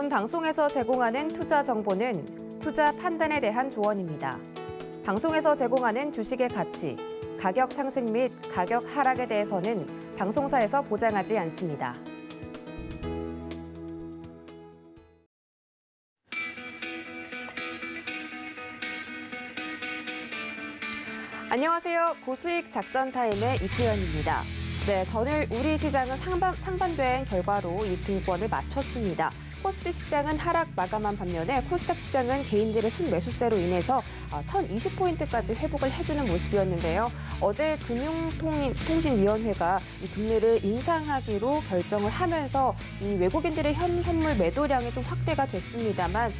본 방송에서 제공하는 투자 정보는 투자 판단에 대한 조언입니다. 방송에서 제공하는 주식의 가치, 가격 상승 및 가격 하락에 대해서는 방송사에서 보장하지 않습니다. 안녕하세요. 고수익 작전 타임의 이수연입니다. 네, 전일 우리 시장은 상반된 결과로 이 증권을 마쳤습니다. 코스피 시장은 하락 마감한 반면에 코스닥 시장은 개인들의 순매수세로 인해서 1020포인트까지 회복을 해주는 모습이었는데요. 어제 금융통신위원회가 이 금리를 인상하기로 결정을 하면서 이 외국인들의 현물 매도량이 좀 확대가 됐습니다만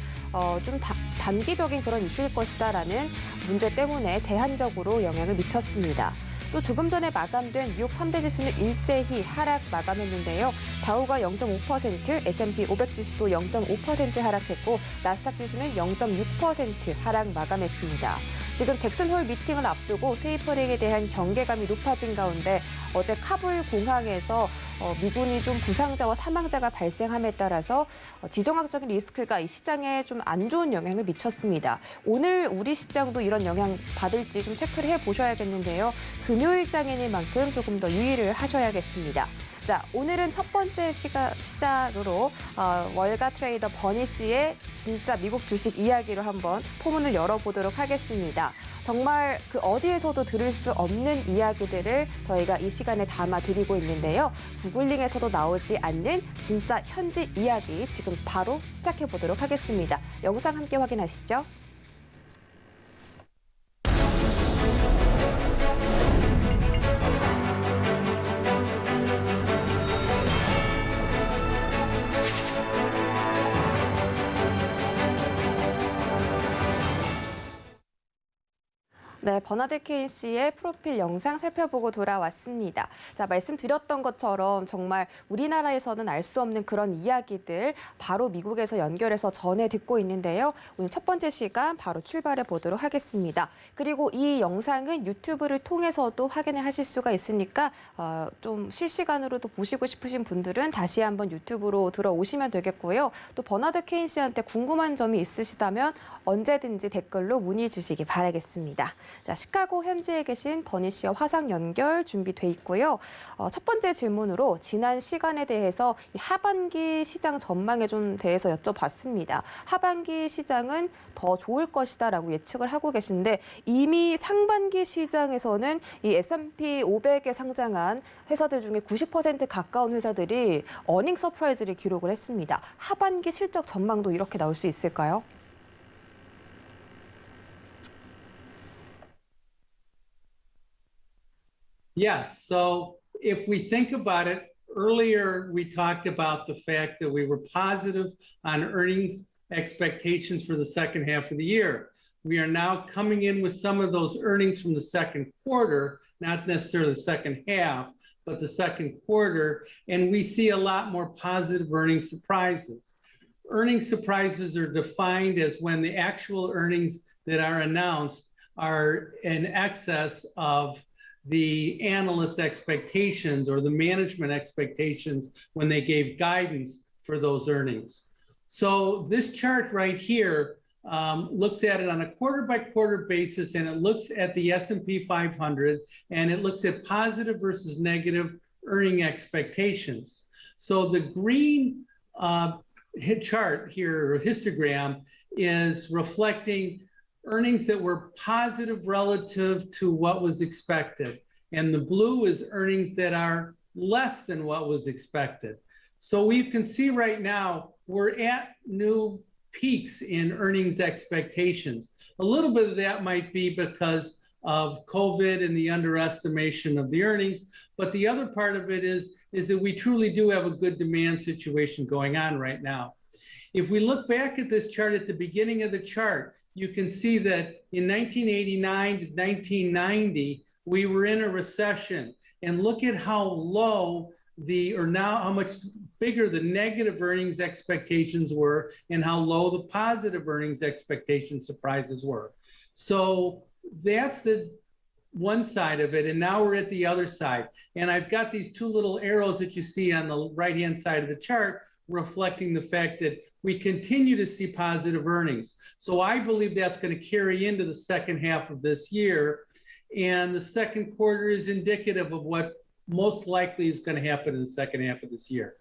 좀 단기적인 그런 이슈일 것이다라는 문제 때문에 제한적으로 영향을 미쳤습니다. 또 조금 전에 마감된 뉴욕 3대 지수는 일제히 하락 마감했는데요. 다우가 0.5%, S&P 500 지수도 0.5% 하락했고 나스닥 지수는 0.6% 하락 마감했습니다. 지금 잭슨 홀 미팅을 앞두고 테이퍼링에 대한 경계감이 높아진 가운데 어제 카불 공항에서 미군이 좀 부상자와 사망자가 발생함에 따라서 지정학적인 리스크가 이 시장에 좀 안 좋은 영향을 미쳤습니다. 오늘 우리 시장도 이런 영향 받을지 좀 체크를 해보셔야겠는데요. 금요일장인 만큼 조금 더 유의를 하셔야겠습니다. 자, 오늘은 첫 번째 시작으로 월가 트레이더 버니 씨의 진짜 미국 주식 이야기로 한번 포문을 열어보도록 하겠습니다. 정말 그 어디에서도 들을 수 없는 이야기들을 저희가 이 시간에 담아드리고 있는데요. 구글링에서도 나오지 않는 진짜 현지 이야기 지금 바로 시작해보도록 하겠습니다. 영상 함께 확인하시죠. 네, 버나드 케인 씨의 프로필 영상 살펴보고 돌아왔습니다. 자, 말씀드렸던 것처럼 정말 우리나라에서는 알 수 없는 그런 이야기들 바로 미국에서 연결해서 전해 듣고 있는데요. 오늘 첫 번째 시간 바로 출발해 보도록 하겠습니다. 그리고 이 영상은 유튜브를 통해서도 확인을 하실 수가 있으니까 좀 실시간으로도 보시고 싶으신 분들은 다시 한번 유튜브로 들어오시면 되겠고요. 또 버나드 케인 씨한테 궁금한 점이 있으시다면 언제든지 댓글로 문의 주시기 바라겠습니다. 자, 시카고 현지에 계신 버니 씨와 화상 연결 준비돼 있고요. 첫 번째 질문으로 지난 시간에 대해서 하반기 시장 전망에 좀 대해서 여쭤봤습니다. 하반기 시장은 더 좋을 것이다라고 예측을 하고 계신데 이미 상반기 시장에서는 이 S&P 500에 상장한 회사들 중에 90% 가까운 회사들이 어닝 서프라이즈를 기록을 했습니다. 하반기 실적 전망도 이렇게 나올 수 있을까요? Yes. So if we think about it, earlier we talked about the fact that we were positive on earnings expectations for the second half of the year. We are now coming in with some of those earnings from the second quarter, not necessarily the second half, but the second quarter, and we see a lot more positive earnings surprises. Earnings surprises are defined as when the actual earnings that are announced are in excess of the analyst expectations or the management expectations when they gave guidance for those earnings. So this chart right here looks at it on a quarter by quarter basis, and it looks at the S&P 500, and it looks at positive versus negative earning expectations. So the green chart here, or histogram, is reflecting earnings that were positive relative to what was expected. And the blue is earnings that are less than what was expected. So we can see right now we're at new peaks in earnings expectations. A little bit of that might be because of COVID and the underestimation of the earnings. But the other part of it is that we truly do have a good demand situation going on right now. If we look back at this chart at the beginning of the chart, you can see that in 1989 to 1990, we were in a recession. And look at how low how much bigger the negative earnings expectations were and how low the positive earnings expectation surprises were. So that's the one side of it, and now we're at the other side. And I've got these two little arrows that you see on the right-hand side of the chart reflecting the fact that we continue to see positive earnings. So I believe that's going to carry into the second half of this year. And the second quarter is indicative of what most likely is going to happen in the second half of this year.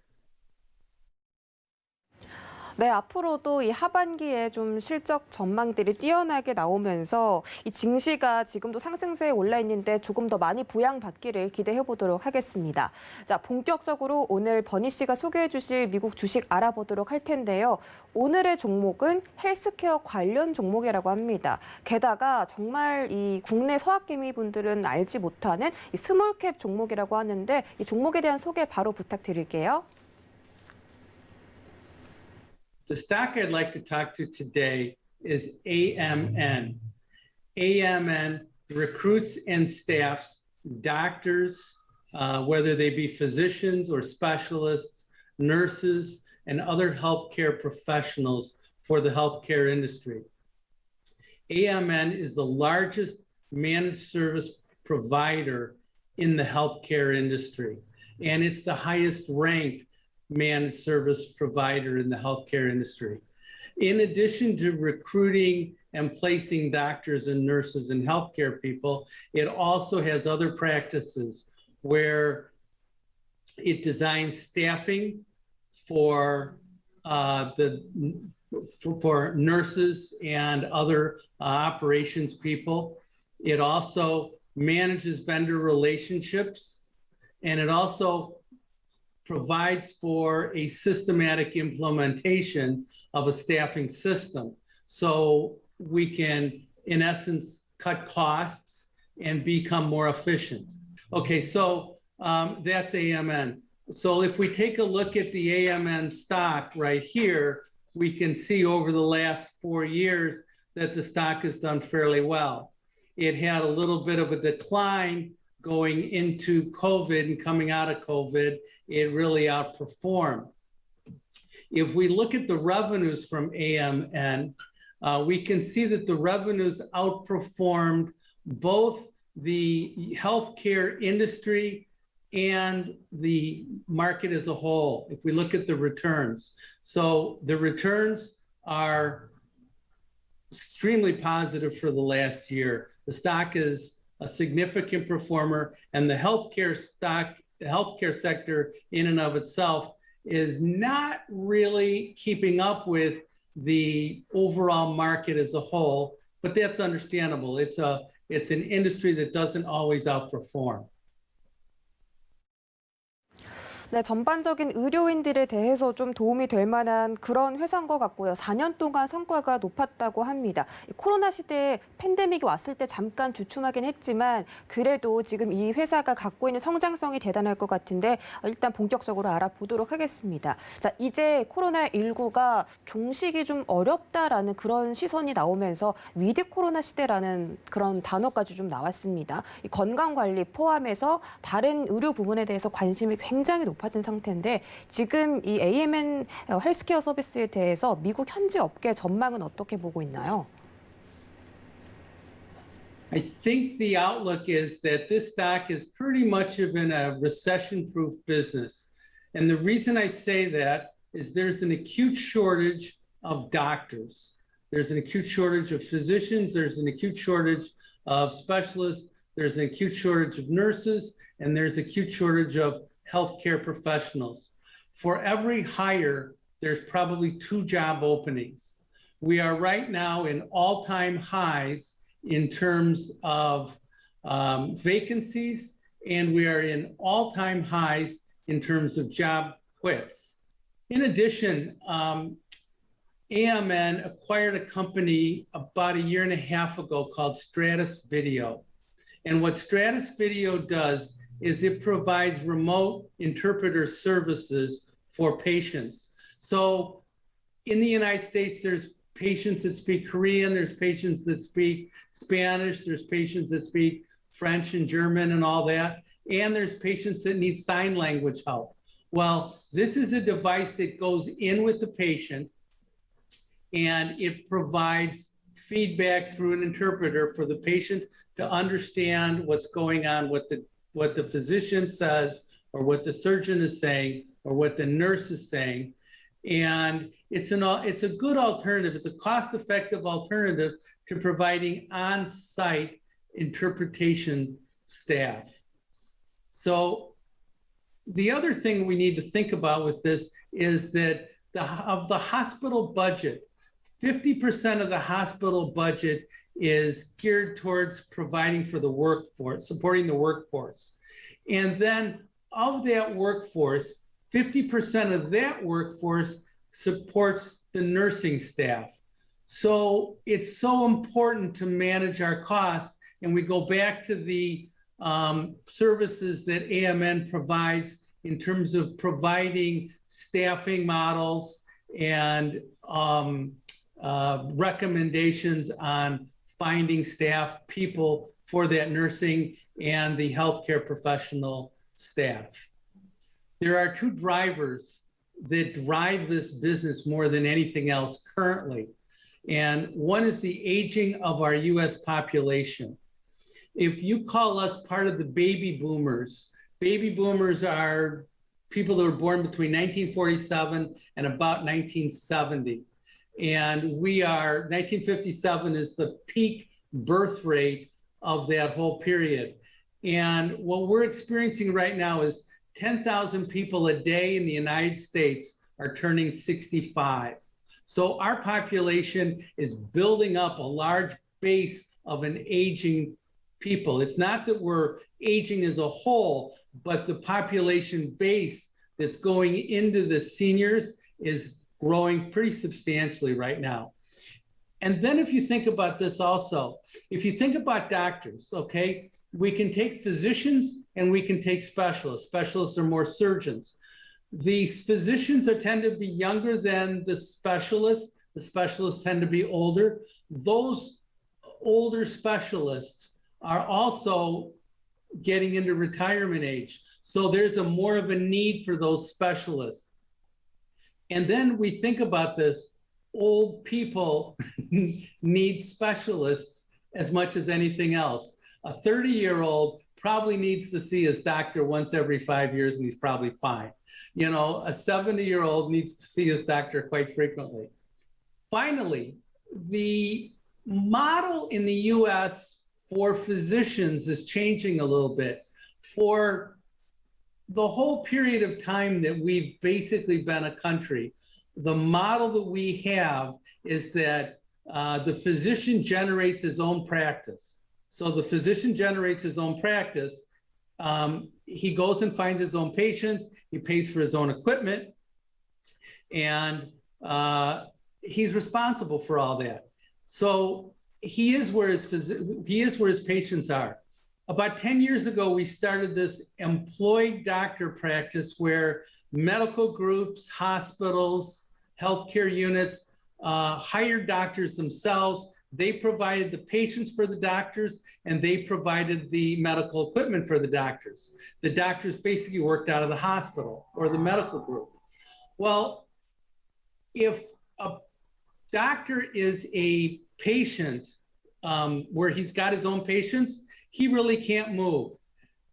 네, 앞으로도 이 하반기에 좀 실적 전망들이 뛰어나게 나오면서 이 증시가 지금도 상승세에 올라 있는데 조금 더 많이 부양받기를 기대해 보도록 하겠습니다. 자, 본격적으로 오늘 버니 씨가 소개해 주실 미국 주식 알아보도록 할 텐데요. 오늘의 종목은 헬스케어 관련 종목이라고 합니다. 게다가 정말 이 국내 서학개미 분들은 알지 못하는 이 스몰캡 종목이라고 하는데 이 종목에 대한 소개 바로 부탁드릴게요. The stock I'd like to talk to today is AMN. AMN recruits and staffs doctors, whether they be physicians or specialists, nurses, and other healthcare professionals for the healthcare industry. AMN is the largest managed service provider in the healthcare industry, and it's the highest ranked managed service provider in the healthcare industry. In addition to recruiting and placing doctors and nurses and healthcare people, it also has other practices where it designs staffing for for nurses and other operations people. It also manages vendor relationships, and it also provides for a systematic implementation of a staffing system. So we can, in essence, cut costs and become more efficient. Okay, so that's AMN. So if we take a look at the AMN stock right here, we can see over the last 4 years that the stock has done fairly well. It had a little bit of a decline going into COVID and coming out of COVID, it really outperformed. If we look at the revenues from AMN, we can see that the revenues outperformed both the healthcare industry and the market as a whole, if we look at the returns. So the returns are extremely positive for the last year. The stock is a significant performer, and the healthcare sector in and of itself is not really keeping up with the overall market as a whole, but that's understandable. It's an industry that doesn't always outperform. 네, 전반적인 의료인들에 대해서 좀 도움이 될 만한 그런 회사인 것 같고요. 4년 동안 성과가 높았다고 합니다. 코로나 시대에 팬데믹이 왔을 때 잠깐 주춤하긴 했지만 그래도 지금 이 회사가 갖고 있는 성장성이 대단할 것 같은데 일단 본격적으로 알아보도록 하겠습니다. 자, 이제 코로나19가 종식이 좀 어렵다라는 그런 시선이 나오면서 위드 코로나 시대라는 그런 단어까지 좀 나왔습니다. 이 건강관리 포함해서 다른 의료 부분에 대해서 관심이 굉장히 높아진 상태인데 지금 이 AMN 헬스케어 서비스에 대해서 미국 현지 업계 전망은 어떻게 보고 있나요? I think the outlook is that this stock is pretty much of in a recession-proof business. And the reason I say that is there's an acute shortage of doctors. There's an acute shortage of physicians. There's an acute shortage of specialists. There's an acute shortage of nurses. And there's acute shortage of healthcare professionals. For every hire, there's probably 2 job openings. We are right now in all-time highs in terms of vacancies, and we are in all-time highs in terms of job quits. In addition, AMN acquired a company about 1.5 years ago called Stratus Video. And what Stratus Video does is it provides remote interpreter services for patients. So in the United States, there's patients that speak Korean, there's patients that speak Spanish, there's patients that speak French and German and all that, and there's patients that need sign language help. Well, this is a device that goes in with the patient and it provides feedback through an interpreter for the patient to understand what's going on, what the physician says, or what the surgeon is saying, or what the nurse is saying. And it's a good alternative. It's a cost-effective alternative to providing on-site interpretation staff. So the other thing we need to think about with this is that of the hospital budget, 50% of the hospital budget is geared towards providing for the workforce, supporting the workforce. And then of that workforce, 50% of that workforce supports the nursing staff. So it's so important to manage our costs. And we go back to the services that AMN provides in terms of providing staffing models and recommendations on finding staff, people for that nursing and the healthcare professional staff. There are two drivers that drive this business more than anything else currently. And one is the aging of our US population. If you call us part of the baby boomers are people that were born between 1947 and about 1970. And 1957 is the peak birth rate of that whole period. And what we're experiencing right now is 10,000 people a day in the United States are turning 65. So our population is building up a large base of an aging people. It's not that we're aging as a whole, but the population base that's going into the seniors is growing pretty substantially right now. And then if you think about this also, if you think about doctors, okay, we can take physicians and we can take specialists. Specialists are more surgeons. These physicians tend to be younger than the specialists. The specialists tend to be older. Those older specialists are also getting into retirement age. So there's more of a need for those specialists. And then we think about this, old people need specialists as much as anything else. A 30-year-old probably needs to see his doctor once every 5 years and he's probably fine. You know, a 70-year-old needs to see his doctor quite frequently. Finally, the model in the US for physicians is changing a little bit. For the whole period of time that we've basically been a country, the model that we have is that the physician generates his own practice. So the physician generates his own practice. He goes and finds his own patients. He pays for his own equipment, and he's responsible for all that. So he is where his patients are. About 10 years ago, we started this employed doctor practice where medical groups, hospitals, healthcare units hired doctors themselves. They provided the patients for the doctors, and they provided the medical equipment for the doctors. The doctors basically worked out of the hospital or the medical group. Well, if a doctor is a patient where he's got his own patients, he really can't move.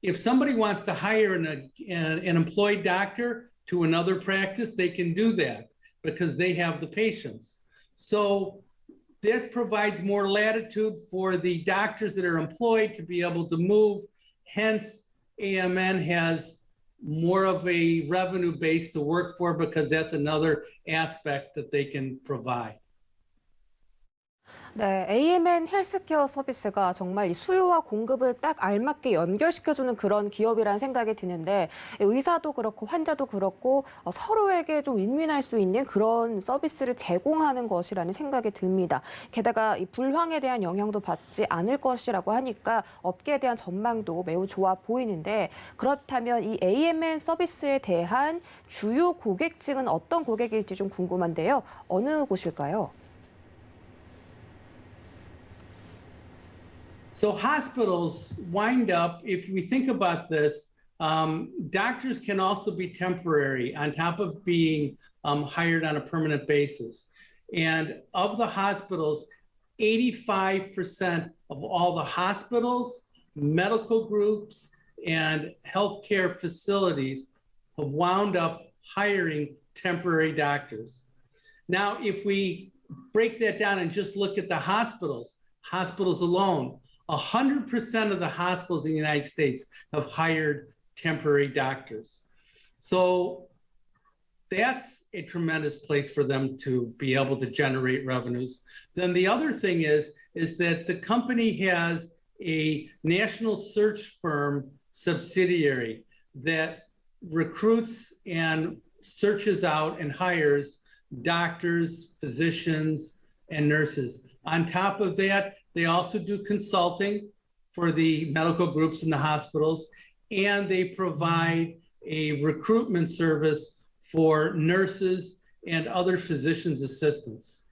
If somebody wants to hire an employed doctor to another practice, they can do that because they have the patients. So that provides more latitude for the doctors that are employed to be able to move. Hence, AMN has more of a revenue base to work for because that's another aspect that they can provide. 네, AMN 헬스케어 서비스가 정말 이 수요와 공급을 딱 알맞게 연결시켜주는 그런 기업이라는 생각이 드는데, 의사도 그렇고 환자도 그렇고 서로에게 좀 윈윈할 수 있는 그런 서비스를 제공하는 것이라는 생각이 듭니다. 게다가 이 불황에 대한 영향도 받지 않을 것이라고 하니까 업계에 대한 전망도 매우 좋아 보이는데, 그렇다면 이 AMN 서비스에 대한 주요 고객층은 어떤 고객일지 좀 궁금한데요. 어느 곳일까요? So hospitals wind up, if we think about this, doctors can also be temporary on top of being hired on a permanent basis. And of the hospitals, 85% of all the hospitals, medical groups, and healthcare facilities have wound up hiring temporary doctors. Now, if we break that down and just look at the hospitals alone, 100% of the hospitals in the United States have hired temporary doctors. So that's a tremendous place for them to be able to generate revenues. Then the other thing is that the company has a national search firm subsidiary that recruits and searches out and hires doctors, physicians, and nurses. On top of that, they also do consulting for the medical groups in the hospitals, and they provide a recruitment service for nurses and other physicians' assistants.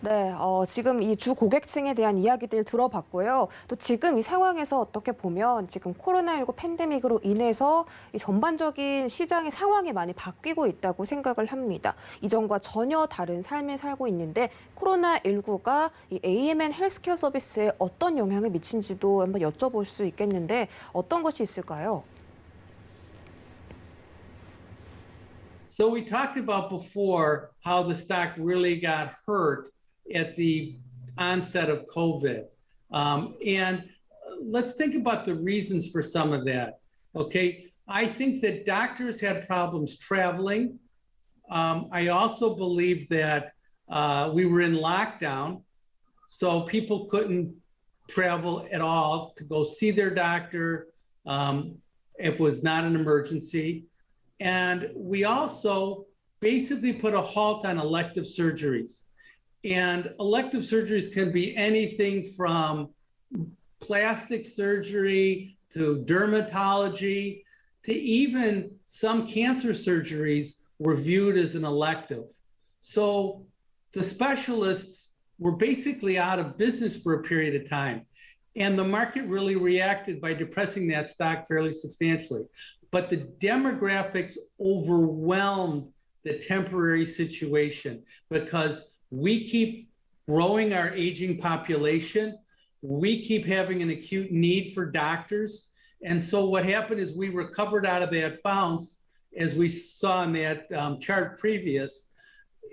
네, 지금 이 주 고객층에 대한 이야기들 들어봤고요. 또 지금 이 상황에서 어떻게 보면 지금 코로나19 팬데믹으로 인해서 이 전반적인 시장의 상황이 많이 바뀌고 있다고 생각을 합니다. 이전과 전혀 다른 삶을 살고 있는데 코로나19가 이 AMN 헬스케어 서비스에 어떤 영향을 미친지도 한번 여쭤볼 수 있겠는데 어떤 것이 있을까요? So we talked about before how the stock really got hurt at the onset of COVID. And let's think about the reasons for some of that, okay? I think that doctors had problems traveling. I also believe that we were in lockdown, so people couldn't travel at all to go see their doctor if it was not an emergency. And we also basically put a halt on elective surgeries. And elective surgeries can be anything from plastic surgery to dermatology to even some cancer surgeries were viewed as an elective. So the specialists were basically out of business for a period of time. And the market really reacted by depressing that stock fairly substantially. But the demographics overwhelmed the temporary situation because we keep growing our aging population. We keep having an acute need for doctors. And so what happened is we recovered out of that bounce, as we saw in that chart previous.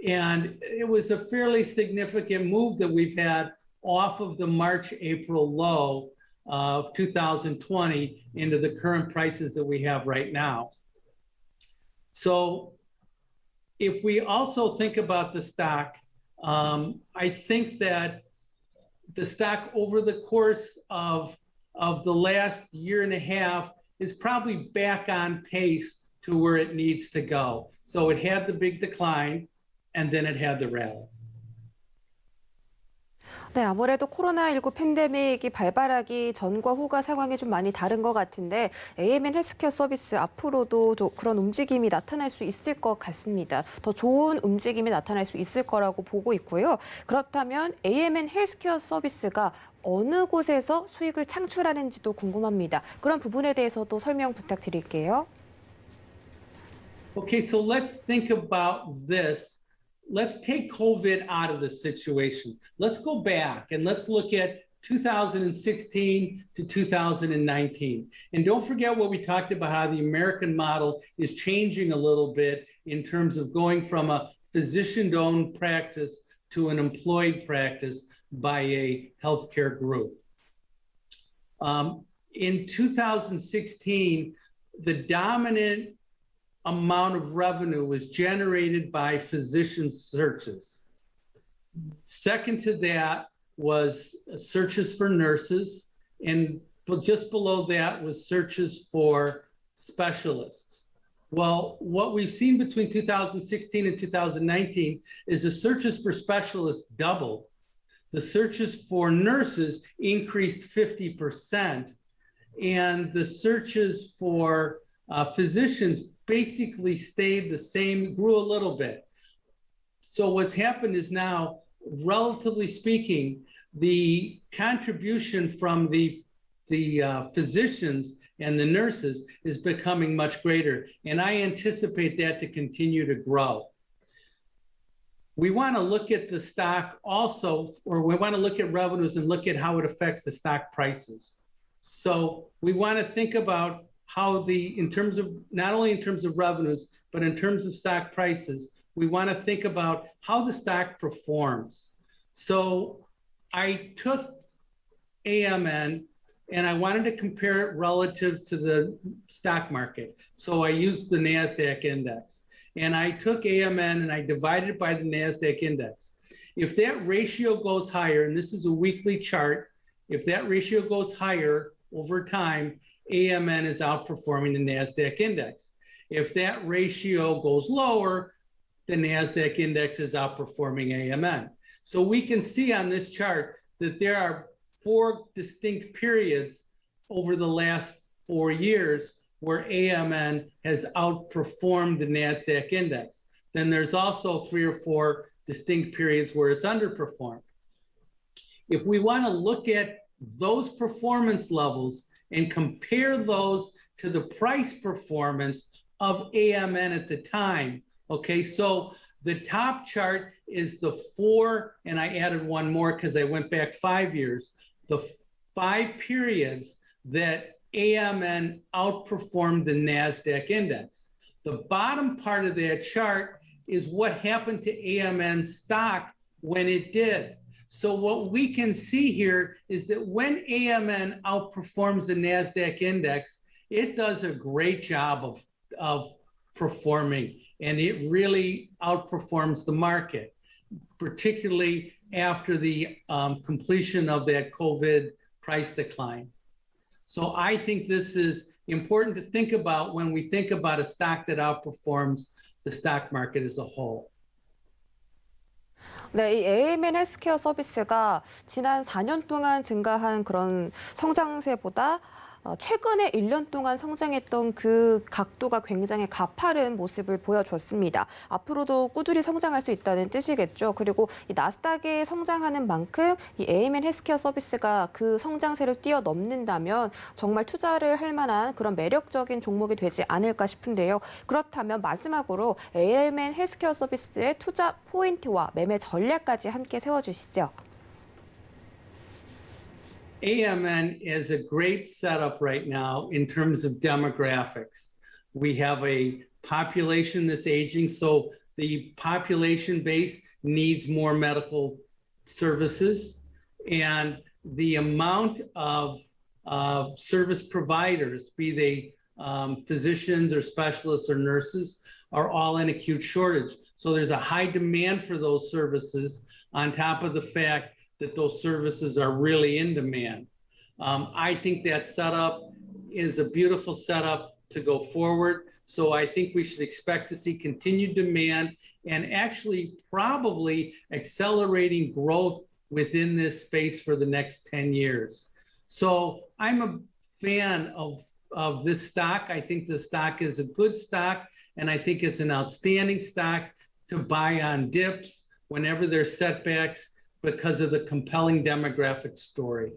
And it was a fairly significant move that we've had off of the March, April low of 2020 into the current prices that we have right now. So if we also think about the stock, I think that the stock over the course of the last year and a half is probably back on pace to where it needs to go. So it had the big decline and then it had the rally. 네, 아무래도 코로나19 팬데믹이 발발하기 전과 후가 상황이 좀 많이 다른 것 같은데 AMN 헬스케어 서비스 앞으로도 그런 움직임이 나타날 수 있을 것 같습니다. 더 좋은 움직임이 나타날 수 있을 거라고 보고 있고요. 그렇다면 AMN 헬스케어 서비스가 어느 곳에서 수익을 창출하는지도 궁금합니다. 그런 부분에 대해서도 설명 부탁드릴게요. Okay, so let's think about this. Let's take COVID out of the situation. Let's go back and let's look at 2016 to 2019. And don't forget what we talked about, how the American model is changing a little bit in terms of going from a physician-owned practice to an employed practice by a healthcare group. In 2016, the dominant amount of revenue was generated by physician searches. Second to that was searches for nurses, and just below that was searches for specialists. Well, what we've seen between 2016 and 2019 is the searches for specialists doubled. The searches for nurses increased 50%, and the searches for physicians basically stayed the same, grew a little bit. So what's happened is now, relatively speaking, the contribution from the physicians and the nurses is becoming much greater. And I anticipate that to continue to grow. We want to look at the stock also, or we want to look at revenues and look at how it affects the stock prices. So we want to think about how in terms of, not only in terms of revenues, but in terms of stock prices, we want to think about how the stock performs. So I took AMN and I wanted to compare it relative to the stock market. So I used the NASDAQ index. And I took AMN and I divided it by the NASDAQ index. If that ratio goes higher, and this is a weekly chart, if that ratio goes higher over time, AMN is outperforming the NASDAQ index. If that ratio goes lower, the NASDAQ index is outperforming AMN. So we can see on this chart that there are 4 distinct periods over the last 4 years where AMN has outperformed the NASDAQ index. Then there's also 3 or 4 distinct periods where it's underperformed. If we want to look at those performance levels and compare those to the price performance of AMN at the time, okay, so the top chart is the 4, and I added one more because I went back 5 years, the 5 periods that AMN outperformed the NASDAQ index. The bottom part of that chart is what happened to AMN stock when it did. So what we can see here is that when AMN outperforms the NASDAQ index, it does a great job of performing, and it really outperforms the market, particularly after the completion of that COVID price decline. So I think this is important to think about when we think about a stock that outperforms the stock market as a whole. 네, 이 AMN 헬스케어 서비스가 지난 4년 동안 증가한 그런 성장세보다 최근에 1년 동안 성장했던 그 각도가 굉장히 가파른 모습을 보여줬습니다. 앞으로도 꾸준히 성장할 수 있다는 뜻이겠죠. 그리고 이 나스닥이 성장하는 만큼 이 AMN 헬스케어 서비스가 그 성장세를 뛰어넘는다면 정말 투자를 할 만한 그런 매력적인 종목이 되지 않을까 싶은데요. 그렇다면 마지막으로 AMN 헬스케어 서비스의 투자 포인트와 매매 전략까지 함께 세워주시죠. AMN is a great setup right now in terms of demographics. We have a population that's aging, so the population base needs more medical services, and the amount of service providers, be they physicians or specialists or nurses, are all in acute shortage. So there's a high demand for those services on top of the fact that those services are really in demand. I think that setup is a beautiful setup to go forward. So I think we should expect to see continued demand and actually probably accelerating growth within this space for the next 10 years. So I'm a fan of this stock. I think the stock is a good stock, and I think it's an outstanding stock to buy on dips whenever there's setbacks, because of the compelling demographic story.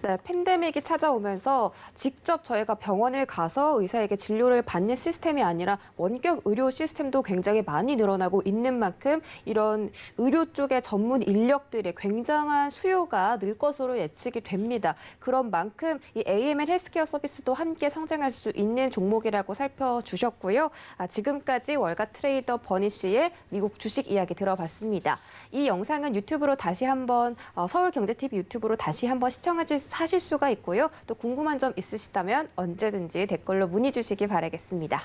네, 팬데믹이 찾아오면서 직접 저희가 병원을 가서 의사에게 진료를 받는 시스템이 아니라 원격 의료 시스템도 굉장히 많이 늘어나고 있는 만큼 이런 의료 쪽의 전문 인력들의 굉장한 수요가 늘 것으로 예측이 됩니다. 그런 만큼 이 AMN 헬스케어 서비스도 함께 성장할 수 있는 종목이라고 살펴주셨고요. 지금까지 월가 트레이더 버니 씨의 미국 주식 이야기 들어봤습니다. 이 영상은 유튜브로 다시 한번 서울경제TV 유튜브로 다시 한번 하실 수가 있고요. 또 궁금한 점 있으시다면 언제든지 댓글로 문의 주시기 바라겠습니다.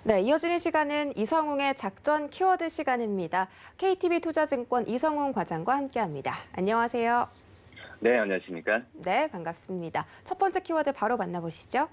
네, 이어지는 시간은 이성웅의 작전 키워드 시간입니다. KTB 투자증권 이성웅 과장과 함께합니다. 안녕하세요. 네, 안녕하십니까? 네, 반갑습니다. 첫 번째 키워드 바로 만나보시죠.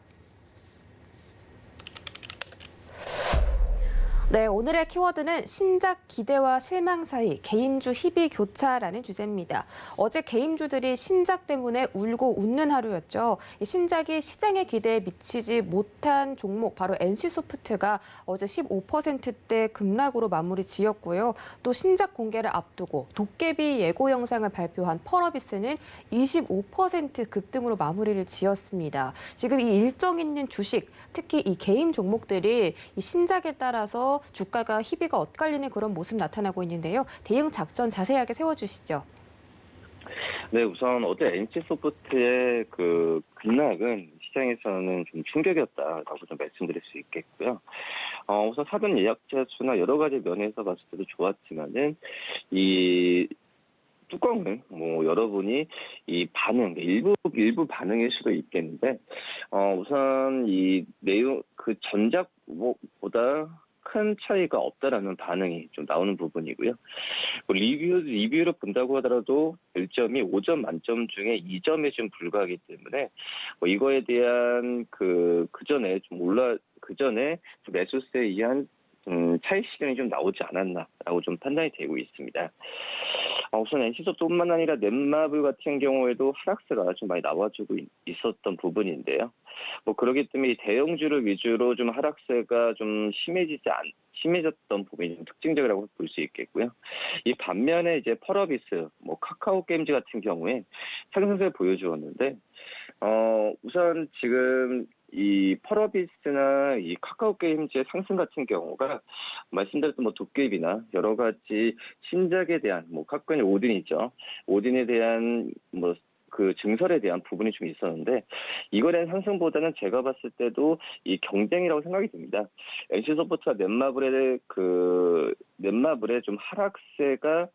네, 오늘의 키워드는 신작 기대와 실망 사이 개인주 희비 교차라는 주제입니다. 어제 개인주들이 신작 때문에 울고 웃는 하루였죠. 이 신작이 시장의 기대에 미치지 못한 종목 바로 NC소프트가 어제 15%대 급락으로 마무리 지었고요. 또 신작 공개를 앞두고 도깨비 예고 영상을 발표한 펄어비스는 25% 급등으로 마무리를 지었습니다. 지금 이 일정 있는 주식, 특히 이 개인 종목들이 이 신작에 따라서 주가가 희비가 엇갈리는 그런 모습 나타나고 있는데요. 대응 작전 자세하게 세워주시죠. 네, 우선 어제 NC소프트의 그 급락은 시장에서는 좀 충격이었다라고 좀 말씀드릴 수 있겠고요. 우선 사전 예약자 수나 여러 가지 면에서 봤을 때도 좋았지만은 이 뚜껑을 여러분이 이 반응 일부 반응일 수도 있겠는데 우선 이 내용 그 전작보다 큰 차이가 없다라는 반응이 좀 나오는 부분이고요. 리뷰를 본다고 하더라도 1점이 5점 만점 중에 2점에 좀 불과하기 때문에 이거에 대한 그 전에 매수세에 의한 차익 실현이 좀 나오지 않았나라고 좀 판단이 되고 있습니다. 우선 NC소프트뿐만 아니라 넷마블 같은 경우에도 하락세가 좀 많이 나와주고 있었던 부분인데요. 그렇기 때문에 이 대형주를 위주로 좀 하락세가 좀 심해졌던 부분이 좀 특징적이라고 볼 수 있겠고요. 이 반면에 이제 펄어비스, 카카오 게임즈 같은 경우에 상승세를 보여주었는데, 우선 지금 이 펄어비스나 이 카카오 게임즈의 상승 같은 경우가 말씀드렸던 도깨비나 여러 가지 신작에 대한 카카오는 오딘이죠. 오딘에 대한 그 증설에 대한 부분이 좀 있었는데 이거에 대한 상승보다는 제가 봤을 때도 이 경쟁이라고 생각이 듭니다. NC소프트와 넷마블의 좀 하락세가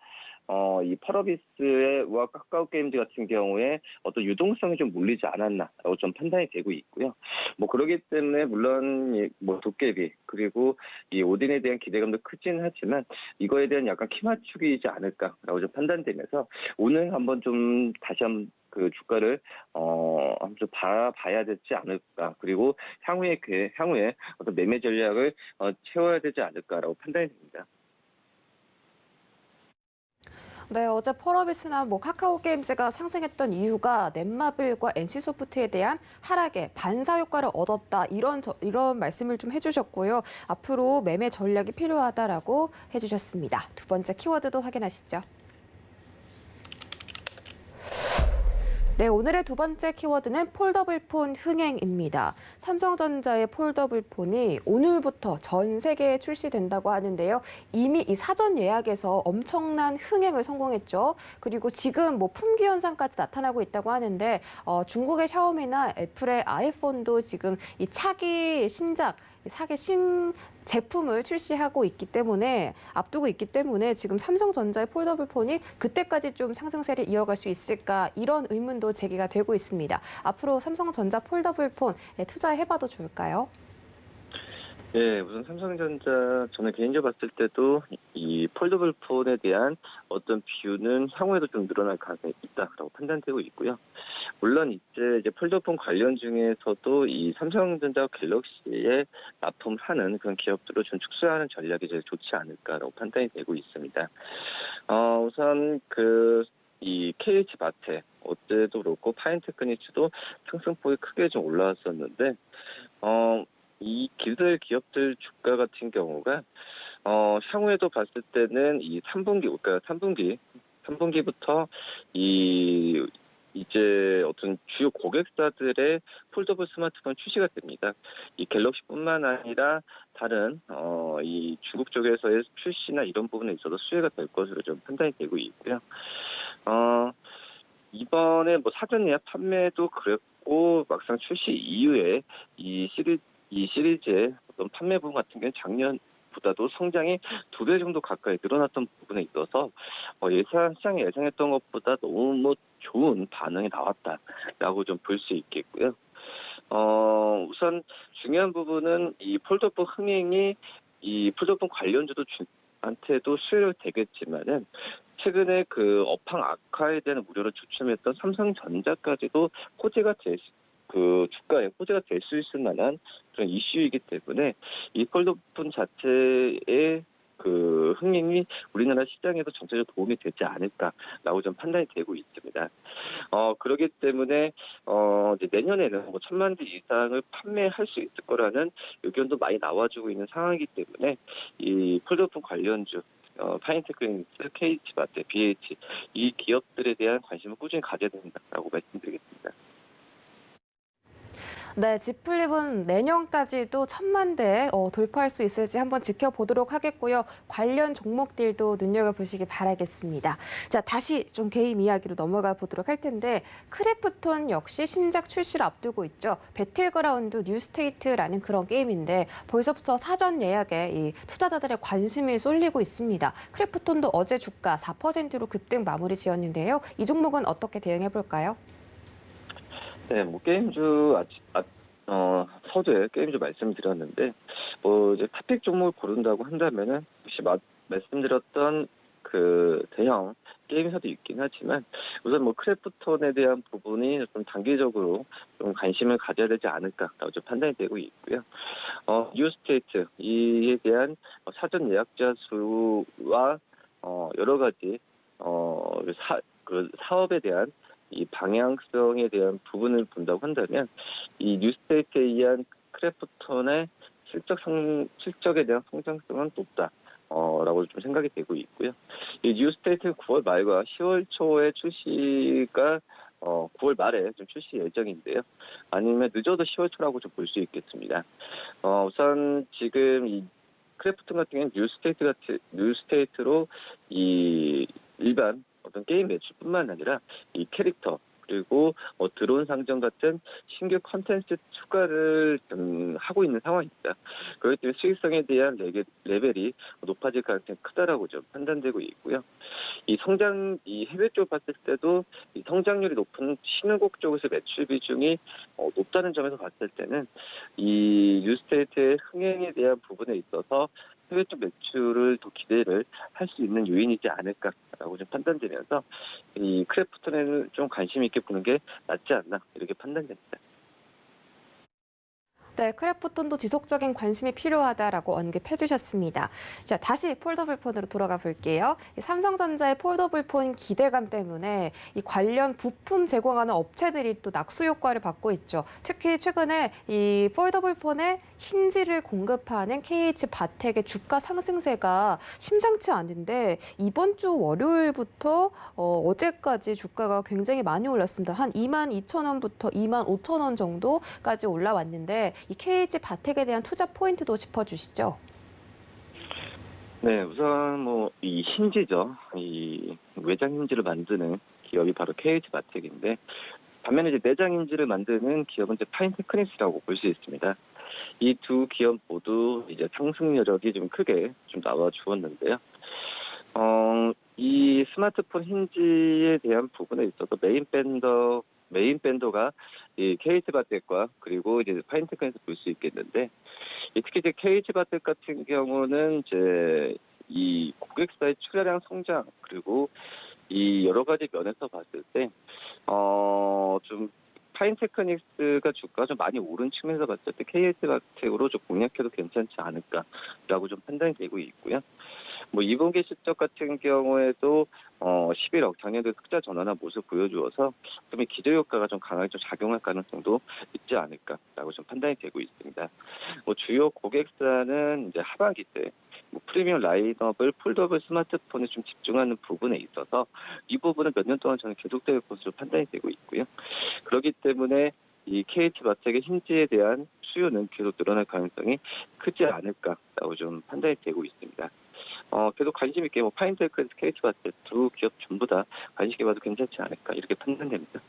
이 펄어비스와 카카오 게임즈 같은 경우에 어떤 유동성이 좀 몰리지 않았나라고 좀 판단이 되고 있고요. 그러기 때문에 물론 도깨비 그리고 이 오딘에 대한 기대감도 크진 하지만 이거에 대한 약간 키 맞추기이지 않을까라고 좀 판단되면서 오늘 한번 좀 다시 한번 그 주가를 한번 좀 봐야 되지 않을까 그리고 향후에 어떤 매매 전략을 채워야 되지 않을까라고 판단이 됩니다. 네, 어제 펄어비스나 카카오 게임즈가 상승했던 이유가 넷마블과 NC소프트에 대한 하락에 반사 효과를 얻었다. 이런 말씀을 좀 해주셨고요. 앞으로 매매 전략이 필요하다라고 해주셨습니다. 두 번째 키워드도 확인하시죠. 네, 오늘의 두 번째 키워드는 폴더블 폰 흥행입니다. 삼성전자의 폴더블 폰이 오늘부터 전 세계에 출시된다고 하는데요. 이미 이 사전 예약에서 엄청난 흥행을 성공했죠. 그리고 지금 품귀 현상까지 나타나고 있다고 하는데 중국의 샤오미나 애플의 아이폰도 지금 이 차기 신 제품을 출시하고 앞두고 있기 때문에 지금 삼성전자의 폴더블 폰이 그때까지 좀 상승세를 이어갈 수 있을까 이런 의문도 제기가 되고 있습니다. 앞으로 삼성전자 폴더블 폰에 투자해봐도 좋을까요? 네, 우선 삼성전자 저는 개인적으로 봤을 때도 이 폴더블 폰에 대한 어떤 뷰는 향후에도 좀 늘어날 가능성이 있다라고 판단되고 있고요. 물론 이제 폴더폰 관련 중에서도 이 삼성전자 갤럭시에 납품하는 그런 기업들을 좀 축소하는 전략이 제일 좋지 않을까라고 판단이 되고 있습니다. 우선 이 KH바텍 어제도 그렇고 파인테크니츠도 상승폭이 크게 좀 올라왔었는데 이 기술 기업들 주가 같은 경우가 향후에도 봤을 때는 이 3분기부터 이제 어떤 주요 고객사들의 폴더블 스마트폰 출시가 됩니다. 이 갤럭시뿐만 아니라 다른 이 중국 쪽에서의 출시나 이런 부분에 있어서 수혜가 될 것으로 좀 판단이 되고 있고요. 이번에 사전 예약 판매도 그랬고 막상 출시 이후에 이 시리즈의 어떤 판매 부분 같은 경우는 작년보다도 성장이 2배 정도 가까이 늘어났던 부분에 있어서 시장이 예상했던 것보다 너무 좋은 반응이 나왔다라고 좀 볼 수 있겠고요. 우선 중요한 부분은 이 폴더폰 흥행이 이 폴더폰 관련주한테도 수혜를 되겠지만은 최근에 그 업황 악화에 대한 우려를 주춤했던 삼성전자까지도 주가에 호재가 될 수 있을 만한 그런 이슈이기 때문에 이 폴더폰 자체의 그 흥행이 우리나라 시장에도 전체적으로 도움이 되지 않을까라고 좀 판단이 되고 있습니다. 그렇기 때문에 이제 내년에는 1,000만 대 이상을 판매할 수 있을 거라는 의견도 많이 나와주고 있는 상황이기 때문에 이 폴더폰 관련주 파인테크니츠, KH바텍, BH 이 기업들에 대한 관심을 꾸준히 가져야 된다라고 말씀드리겠습니다. 네, 지플립은 내년까지도 1,000만 대 돌파할 수 있을지 한번 지켜보도록 하겠고요. 관련 종목들도 눈여겨보시기 바라겠습니다. 자, 다시 좀 게임 이야기로 넘어가 보도록 할 텐데 크래프톤 역시 신작 출시를 앞두고 있죠. 배틀그라운드 뉴스테이트라는 그런 게임인데 벌써부터 사전 예약에 이 투자자들의 관심이 쏠리고 있습니다. 크래프톤도 어제 주가 4%로 급등 마무리 지었는데요. 이 종목은 어떻게 대응해 볼까요? 네, 뭐 게임주 서두에 게임주 말씀드렸는데 이제 탑픽 종목을 고른다고 한다면은 역시 말씀드렸던 그 대형 게임사도 있긴 하지만 우선 뭐 크래프톤에 대한 부분이 좀 단기적으로 좀 관심을 가져야 되지 않을까라고 좀 판단이 되고 있고요. 뉴스테이트 이에 대한 사전 예약자 수와 여러 가지 그 사업에 대한 이 방향성에 대한 부분을 본다고 한다면 이 뉴스테이트에 의한 크래프톤의 실적에 대한 성장성은 높다. 라고 좀 생각이 되고 있고요. 이 뉴스테이트 9월 말과 10월 초에 출시가 9월 말에 좀 출시 예정인데요. 아니면 늦어도 10월 초라고 좀 볼 수 있겠습니다. 우선 지금 이 크래프톤 같은 경우는 뉴스테이트로 이 일반 어떤 게임 매출뿐만 아니라 이 캐릭터 그리고 드론 상점 같은 신규 컨텐츠 추가를 하고 있는 상황입니다. 그렇기 때문에 수익성에 대한 레벨이 높아질 가능성이 크다라고 좀 판단되고 있고요. 이 해외 쪽 봤을 때도 이 성장률이 높은 신흥국 쪽에서 매출 비중이 높다는 점에서 봤을 때는 이 뉴스테이트의 흥행에 대한 부분에 있어서 해외 쪽 매출을 더 기대를 할 수 있는 요인이지 않을까라고 좀 판단되면서 이 크래프톤에는 좀 관심 있게 보는 게 낫지 않나 이렇게 판단됩니다. 네, 크래프톤도 지속적인 관심이 필요하다라고 언급해 주셨습니다. 자, 다시 폴더블 폰으로 돌아가 볼게요. 이 삼성전자의 폴더블 폰 기대감 때문에 이 관련 부품 제공하는 업체들이 또 낙수 효과를 받고 있죠. 특히 최근에 이 폴더블 폰에 힌지를 공급하는 KH바텍의 주가 상승세가 심상치 않은데 이번 주 월요일부터 어제까지 주가가 굉장히 많이 올랐습니다. 한 22,000원부터 25,000원 정도까지 올라왔는데 이 KH바텍에 대한 투자 포인트도 짚어주시죠. 네, 우선 이 힌지죠. 이 외장 힌지를 만드는 기업이 바로 KH바텍인데 반면에 이제 내장 힌지를 만드는 기업은 이제 파인테크닉스라고 볼 수 있습니다. 이 두 기업 모두 이제 상승 여력이 좀 크게 좀 나와 주었는데요. 이 스마트폰 힌지에 대한 부분에 있어서 메인 밴더가 이 KH바텍과 그리고 이제 파인테크에서 볼 수 있겠는데 특히 이제 KH바텍 같은 경우는 이제 이 고객사의 출하량 성장 그리고 이 여러 가지 면에서 봤을 때 좀 파인테크닉스가 주가가 좀 많이 오른 측면에서 봤을 때 KH바텍으로 좀 공략해도 괜찮지 않을까라고 좀 판단이 되고 있고요. 뭐 2분기 실적 같은 경우에도 11억 작년도 흑자 전환한 모습 보여주어서 좀 기저 효과가 좀 강하게 좀 작용할 가능성도 있지 않을까라고 좀 판단이 되고 있습니다. 뭐 주요 고객사는 이제 하반기 때 프리미엄 라인업을 폴더블 스마트폰에 좀 집중하는 부분에 있어서 이 부분은 몇 년 동안 저는 계속될 것으로 판단이 되고 있고요. 그렇기 때문에 이 KH바텍의 힌지에 대한 수요는 계속 늘어날 가능성이 크지 않을까라고 좀 판단이 되고 있습니다. 계속 관심 있게 파인테크에서 KH바텍 두 기업 전부 다 관심 있게 봐도 괜찮지 않을까 이렇게 판단됩니다.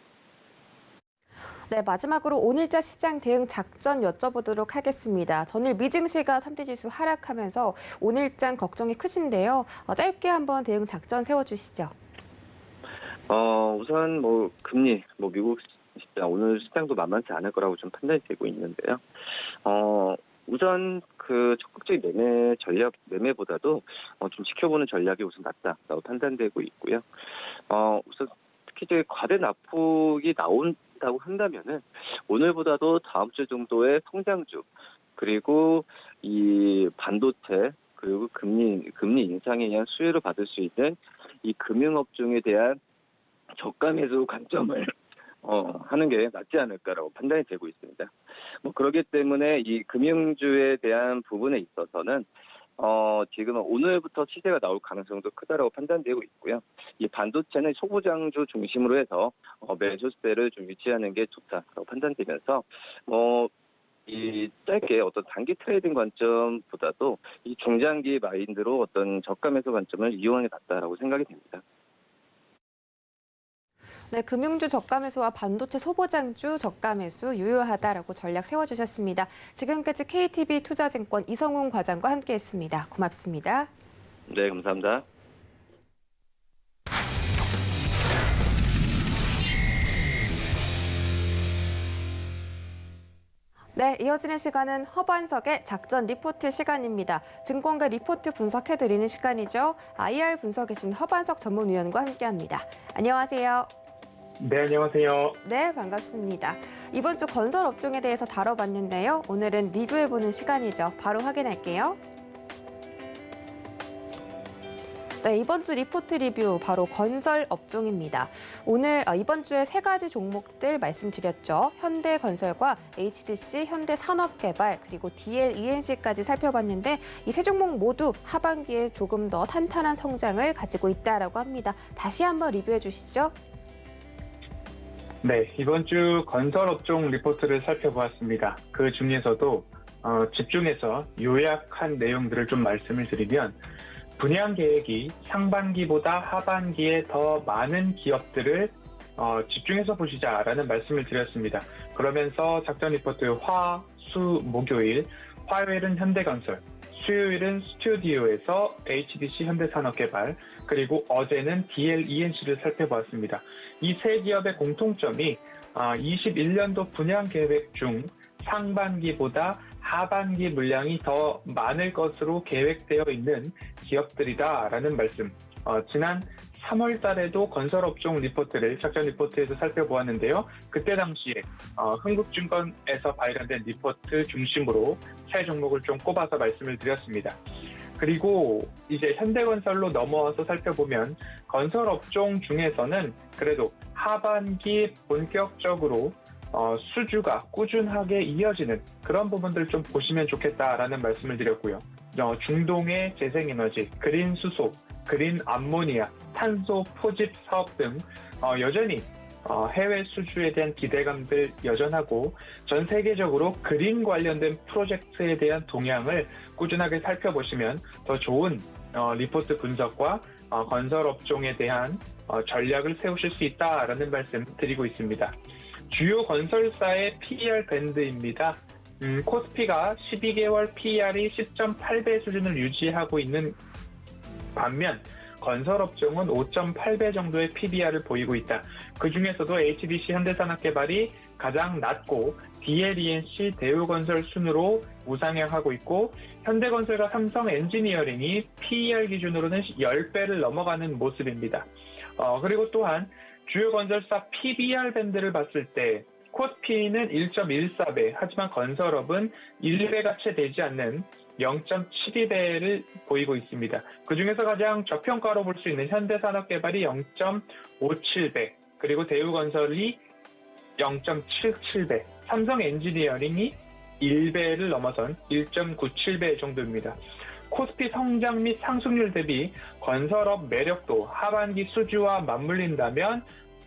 네, 마지막으로 오늘자 시장 대응 작전 여쭤보도록 하겠습니다. 전일 미증시가 3대 지수 하락하면서 오늘장 걱정이 크신데요. 짧게 한번 대응 작전 세워주시죠. 우선 금리, 미국 시장 오늘 시장도 만만치 않을 거라고 좀 판단이 되고 있는데요. 우선 그 적극적인 매매보다도 좀 지켜보는 전략이 우선 낫다라고 판단되고 있고요. 우선 특히 이제 과대 납폭이 나온다고 한다면은 오늘보다도 다음 주 정도의 성장주 그리고 이 반도체 그리고 금리 인상에 의한 수혜를 받을 수 있는 이 금융업종에 대한 저가 매수 관점을 하는 게 낫지 않을까라고 판단이 되고 있습니다. 그렇기 때문에 이 금융주에 대한 부분에 있어서는 지금은 오늘부터 시세가 나올 가능성도 크다라고 판단되고 있고요. 이 반도체는 소부장주 중심으로 해서 매수세를 좀 유지하는 게 좋다라고 판단되면서 이 짧게 어떤 단기 트레이딩 관점보다도 이 중장기 마인드로 어떤 저가 매수 관점을 이용하는 게 낫다라고 생각이 됩니다. 네, 금융주 저가 매수와 반도체 소보장주 저가 매수 유효하다라고 전략 세워주셨습니다. 지금까지 KTB 투자증권 이성훈 과장과 함께했습니다. 고맙습니다. 네, 감사합니다. 네, 이어지는 시간은 허반석의 작전 리포트 시간입니다. 증권가 리포트 분석해드리는 시간이죠. IR 분석이신 허반석 전문위원과 함께합니다. 안녕하세요. 네, 안녕하세요. 네, 반갑습니다. 이번 주 건설 업종에 대해서 다뤄봤는데요. 오늘은 리뷰해보는 시간이죠. 바로 확인할게요. 네, 이번 주 리포트 리뷰 바로 건설 업종입니다. 오늘 이번 주에 세 가지 종목들 말씀드렸죠. 현대건설과 HDC, 현대산업개발, 그리고 DLENC까지 살펴봤는데 이 세 종목 모두 하반기에 조금 더 탄탄한 성장을 가지고 있다라고 합니다. 다시 한번 리뷰해 주시죠. 네, 이번 주 건설 업종 리포트를 살펴보았습니다. 그 중에서도 집중해서 요약한 내용들을 좀 말씀을 드리면 분양 계획이 상반기보다 하반기에 더 많은 기업들을 집중해서 보시자라는 말씀을 드렸습니다. 그러면서 작전 리포트 화, 수, 목요일, 화요일은 현대건설, 수요일은 스튜디오에서 HDC 현대산업개발, 그리고 어제는 DLENC를 살펴보았습니다. 이 세 기업의 공통점이 21년도 분양 계획 중 상반기보다 하반기 물량이 더 많을 것으로 계획되어 있는 기업들이다라는 말씀. 지난 3월 달에도 건설업종 리포트를 작전 리포트에서 살펴보았는데요. 그때 당시에 흥국증권에서 발간된 리포트 중심으로 세 종목을 좀 꼽아서 말씀을 드렸습니다. 그리고 이제 현대건설로 넘어와서 살펴보면 건설업종 중에서는 그래도 하반기 본격적으로 수주가 꾸준하게 이어지는 그런 부분들을 좀 보시면 좋겠다라는 말씀을 드렸고요. 중동의 재생에너지, 그린 수소, 그린 암모니아, 탄소 포집 사업 등 여전히 해외 수주에 대한 기대감들 여전하고 전 세계적으로 그린 관련된 프로젝트에 대한 동향을 꾸준하게 살펴보시면 더 좋은 리포트 분석과 건설업종에 대한 전략을 세우실 수 있다라는 말씀 드리고 있습니다. 주요 건설사의 PER 밴드입니다. 코스피가 12개월 PER이 10.8배 수준을 유지하고 있는 반면 건설업종은 5.8배 정도의 PBR을 보이고 있다. 그 중에서도 HDC 현대산업개발이 가장 낮고 DLENC 대우건설 순으로 우상향하고 있고 현대건설과 삼성엔지니어링이 PER 기준으로는 10배를 넘어가는 모습입니다. 그리고 또한 주요 건설사 PBR 밴드를 봤을 때 코스피는 1.14배, 하지만 건설업은 1배가 채 되지 않는 0.72배를 보이고 있습니다. 그중에서 가장 저평가로 볼 수 있는 현대산업개발이 0.57배, 그리고 대우건설이 0.77배, 삼성엔지니어링이 1배를 넘어선 1.97배 정도입니다. 코스피 성장 및 상승률 대비 건설업 매력도 하반기 수주와 맞물린다면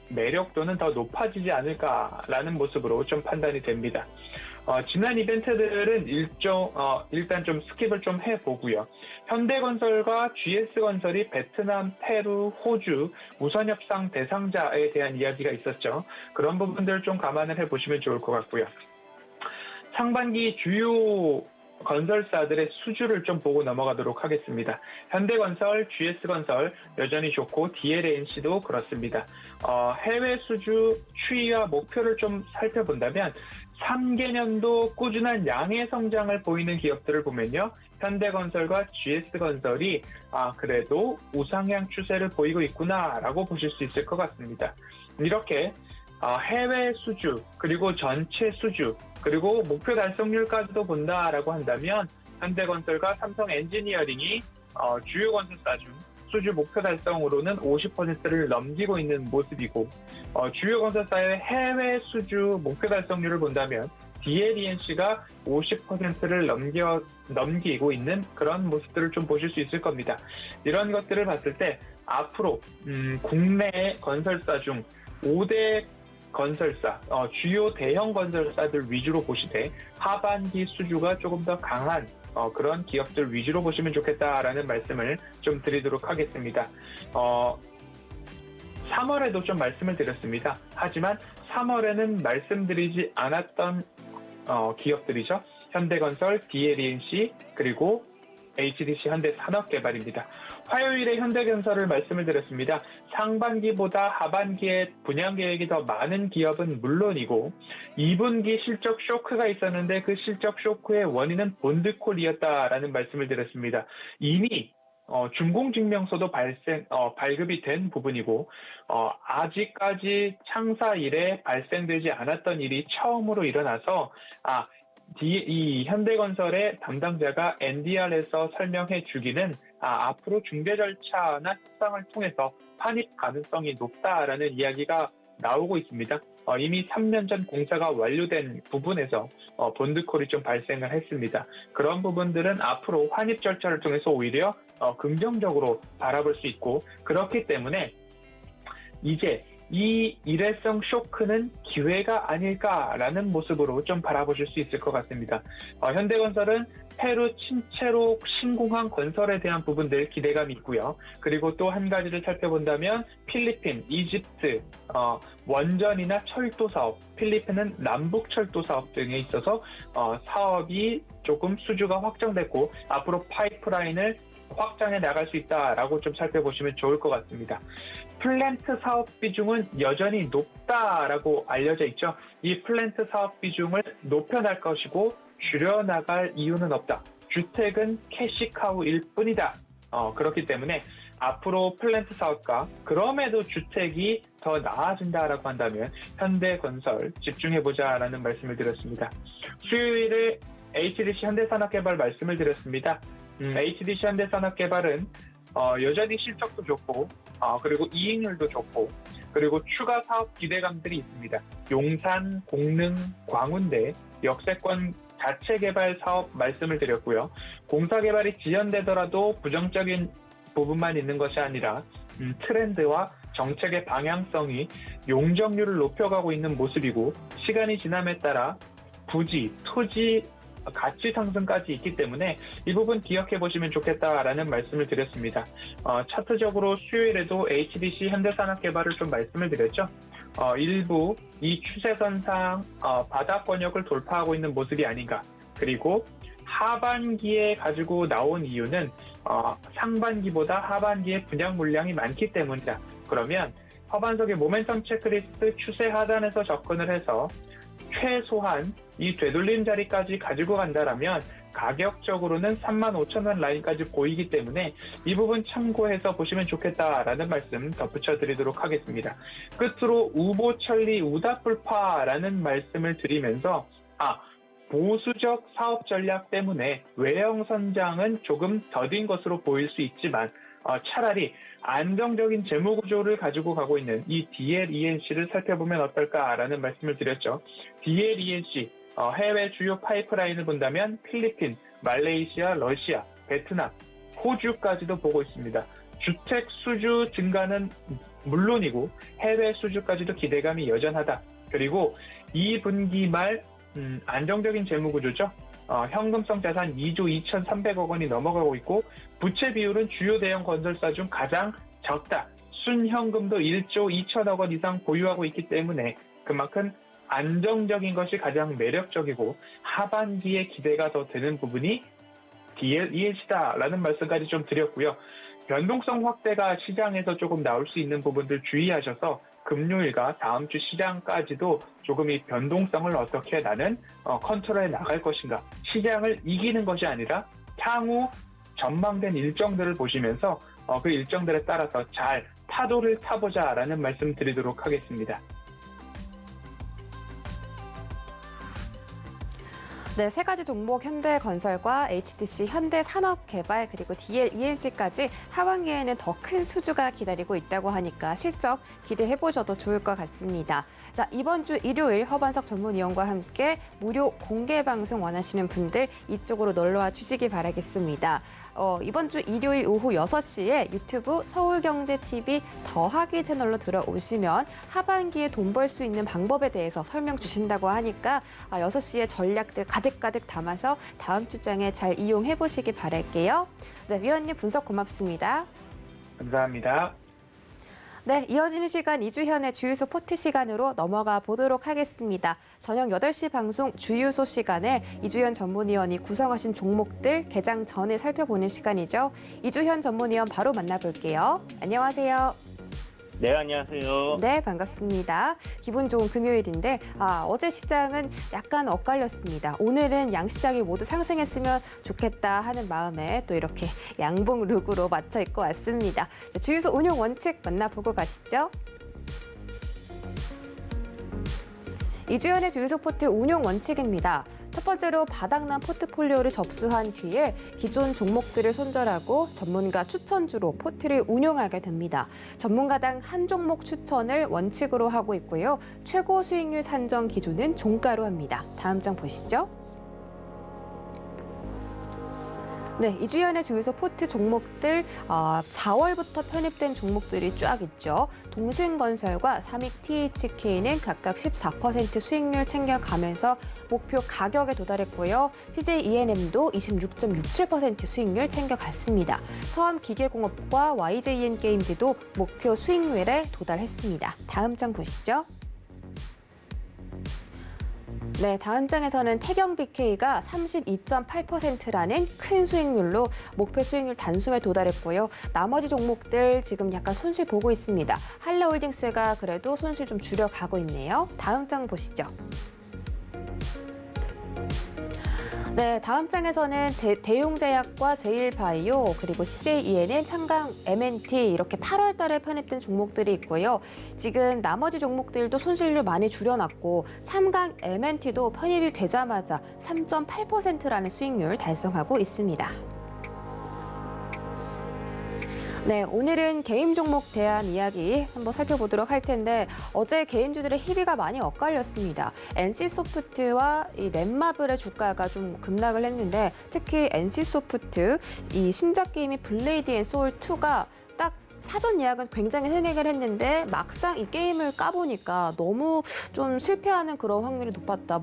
매력도는 더 높아지지 않을까라는 모습으로 좀 판단이 됩니다. 지난 이벤트들은 일단 좀 스킵을 좀 해보고요. 현대건설과 GS건설이 베트남, 페루, 호주 우선협상 대상자에 대한 이야기가 있었죠. 그런 부분들을 좀 감안을 해보시면 좋을 것 같고요. 상반기 주요 건설사들의 수주를 좀 보고 넘어가도록 하겠습니다. 현대건설, GS건설 여전히 좋고 DLNC도 그렇습니다. 해외 수주 추이와 목표를 좀 살펴본다면 3개년도 꾸준한 양의 성장을 보이는 기업들을 보면요. 현대건설과 GS건설이 그래도 우상향 추세를 보이고 있구나라고 보실 수 있을 것 같습니다. 이렇게 해외 수주, 그리고 전체 수주, 그리고 목표 달성률까지도 본다라고 한다면 현대건설과 삼성엔지니어링이 주요 건설사 중 수주 목표 달성으로는 50%를 넘기고 있는 모습이고 주요 건설사의 해외 수주 목표 달성률을 본다면 DLENC가 50%를 넘기고 있는 그런 모습들을 좀 보실 수 있을 겁니다. 이런 것들을 봤을 때 앞으로 국내 건설사 중 5대 건설사, 주요 대형 건설사들 위주로 보시되 하반기 수주가 조금 더 강한 그런 기업들 위주로 보시면 좋겠다라는 말씀을 좀 드리도록 하겠습니다. 3월에도 좀 말씀을 드렸습니다. 하지만 3월에는 말씀드리지 않았던 기업들이죠. 현대건설, DLENC, 그리고 HDC 현대산업개발입니다. 화요일에 현대건설을 말씀을 드렸습니다. 상반기보다 하반기에 분양 계획이 더 많은 기업은 물론이고 2분기 실적 쇼크가 있었는데 그 실적 쇼크의 원인은 본드콜이었다라는 말씀을 드렸습니다. 이미 준공증명서도 발급이 된 부분이고 아직까지 창사 이래 발생되지 않았던 일이 처음으로 일어나서 이 현대건설의 담당자가 NDR에서 설명해 주기는 앞으로 중개 절차나 협상을 통해서 환입 가능성이 높다라는 이야기가 나오고 있습니다. 이미 3년 전 공사가 완료된 부분에서 본드콜이 좀 발생을 했습니다. 그런 부분들은 앞으로 환입 절차를 통해서 오히려 긍정적으로 바라볼 수 있고 그렇기 때문에 이제 이 일회성 쇼크는 기회가 아닐까라는 모습으로 좀 바라보실 수 있을 것 같습니다. 현대건설은 페루 친체로 신공항 건설에 대한 부분들 기대감이 있고요. 그리고 또 한 가지를 살펴본다면 필리핀, 이집트, 원전이나 철도 사업, 필리핀은 남북 철도 사업 등에 있어서 사업이 조금 수주가 확정됐고 앞으로 파이프라인을 확장해 나갈 수 있다라고 좀 살펴보시면 좋을 것 같습니다. 플랜트 사업 비중은 여전히 높다라고 알려져 있죠. 이 플랜트 사업 비중을 높여날 것이고 줄여나갈 이유는 없다. 주택은 캐시카우일 뿐이다. 그렇기 때문에 앞으로 플랜트 사업과 그럼에도 주택이 더 나아진다라고 한다면 현대건설 집중해보자라는 말씀을 드렸습니다. 수요일에 HDC 현대산업개발 말씀을 드렸습니다. HDC 현대산업개발은 여전히 실적도 좋고 그리고 이익률도 좋고 그리고 추가 사업 기대감들이 있습니다. 용산, 공릉, 광운대, 역세권 자체 개발 사업 말씀을 드렸고요. 공사 개발이 지연되더라도 부정적인 부분만 있는 것이 아니라 트렌드와 정책의 방향성이 용적률을 높여가고 있는 모습이고 시간이 지남에 따라 부지, 토지 가치 상승까지 있기 때문에 이 부분 기억해 보시면 좋겠다라는 말씀을 드렸습니다. 차트적으로 수요일에도 HDC 현대산업개발을 좀 말씀을 드렸죠. 일부 이 추세선상 바닥 권역을 돌파하고 있는 모습이 아닌가. 그리고 하반기에 가지고 나온 이유는 상반기보다 하반기에 분양 물량이 많기 때문이다. 그러면 허반석의 모멘텀 체크리스트 추세 하단에서 접근을 해서 최소한 이 되돌림 자리까지 가지고 간다라면 가격적으로는 35,000원 라인까지 보이기 때문에 이 부분 참고해서 보시면 좋겠다라는 말씀 덧붙여 드리도록 하겠습니다. 끝으로 우보천리 우다풀파라는 말씀을 드리면서 보수적 사업 전략 때문에 외형 선장은 조금 더딘 것으로 보일 수 있지만 차라리 안정적인 재무 구조를 가지고 가고 있는 이 DLENC를 살펴보면 어떨까라는 말씀을 드렸죠. DLENC 해외 주요 파이프라인을 본다면 필리핀, 말레이시아, 러시아, 베트남, 호주까지도 보고 있습니다. 주택 수주 증가는 물론이고 해외 수주까지도 기대감이 여전하다. 그리고 2분기 말 안정적인 재무 구조죠. 현금성 자산 2조 2,300억 원이 넘어가고 있고 부채 비율은 주요 대형 건설사 중 가장 적다. 순현금도 1조 2천억 원 이상 보유하고 있기 때문에 그만큼 안정적인 것이 가장 매력적이고 하반기에 기대가 더 되는 부분이 DLENC다라는 말씀까지 좀 드렸고요. 변동성 확대가 시장에서 조금 나올 수 있는 부분들 주의하셔서 금요일과 다음 주 시장까지도 조금 이 변동성을 어떻게 나는 컨트롤해 나갈 것인가. 시장을 이기는 것이 아니라 향후 전망된 일정들을 보시면서 그 일정들에 따라서 잘 파도를 타보자라는 말씀 드리도록 하겠습니다. 네, 세 가지 종목 현대건설과 HTC 현대산업개발 그리고 DL-ENC까지 하반기에는 더 큰 수주가 기다리고 있다고 하니까 실적 기대해 보셔도 좋을 것 같습니다. 자, 이번 주 일요일 허반석 전문위원과 함께 무료 공개 방송 원하시는 분들 이쪽으로 놀러와 주시기 바라겠습니다. 이번 주 일요일 오후 6시에 유튜브 서울경제TV 더하기 채널로 들어오시면 하반기에 돈 벌 수 있는 방법에 대해서 설명 주신다고 하니까 6시에 전략들 가득가득 담아서 다음 주장에 잘 이용해 보시기 바랄게요. 네, 위원님 분석 고맙습니다. 감사합니다. 네, 이어지는 시간 이주현의 주유소 포트 시간으로 넘어가 보도록 하겠습니다. 저녁 8시 방송 주유소 시간에 이주현 전문위원이 구성하신 종목들 개장 전에 살펴보는 시간이죠. 이주현 전문위원 바로 만나볼게요. 안녕하세요. 네, 안녕하세요. 네, 반갑습니다. 기분 좋은 금요일인데 어제 시장은 약간 엇갈렸습니다. 오늘은 양시장이 모두 상승했으면 좋겠다 하는 마음에 또 이렇게 양봉 룩으로 맞춰 입고 왔습니다. 자, 주유소 운용 원칙 만나보고 가시죠. 이주연의 주유소 포트 운용 원칙입니다. 첫 번째로 바닥난 포트폴리오를 접수한 뒤에 기존 종목들을 손절하고 전문가 추천주로 포트를 운용하게 됩니다. 전문가당 한 종목 추천을 원칙으로 하고 있고요. 최고 수익률 산정 기준은 종가로 합니다. 다음 장 보시죠. 네, 이주연의 주유소 포트 종목들 4월부터 편입된 종목들이 쫙 있죠. 동신건설과 삼익THK는 각각 14% 수익률 챙겨가면서 목표 가격에 도달했고요. CJENM도 26.67% 수익률 챙겨갔습니다. 서암기계공업과 YJN게임즈도 목표 수익률에 도달했습니다. 다음 장 보시죠. 네, 다음 장에서는 태경BK가 32.8%라는 큰 수익률로 목표 수익률 단숨에 도달했고요. 나머지 종목들 지금 약간 손실 보고 있습니다. 한라홀딩스가 그래도 손실 좀 줄여가고 있네요. 다음 장 보시죠. 네, 다음 장에서는 대용제약과 제일바이오 그리고 CJENM, 창강 MNT 이렇게 8월 달에 편입된 종목들이 있고요. 지금 나머지 종목들도 손실률 많이 줄여놨고 삼강 MNT도 편입이 되자마자 3.8%라는 수익률 달성하고 있습니다. 네, 오늘은 개인 종목 대안 이야기 한번 살펴보도록 할 텐데 어제 개인주들의 희비가 많이 엇갈렸습니다. NC소프트와 이 넷마블의 주가가 좀 급락을 했는데 특히 NC소프트 이 신작 게임이 블레이드 앤 소울 2가 딱 사전 예약은 굉장히 흥행을 했는데 막상 이 게임을 까보니까 너무 좀 실패하는 그런 확률이 높았다.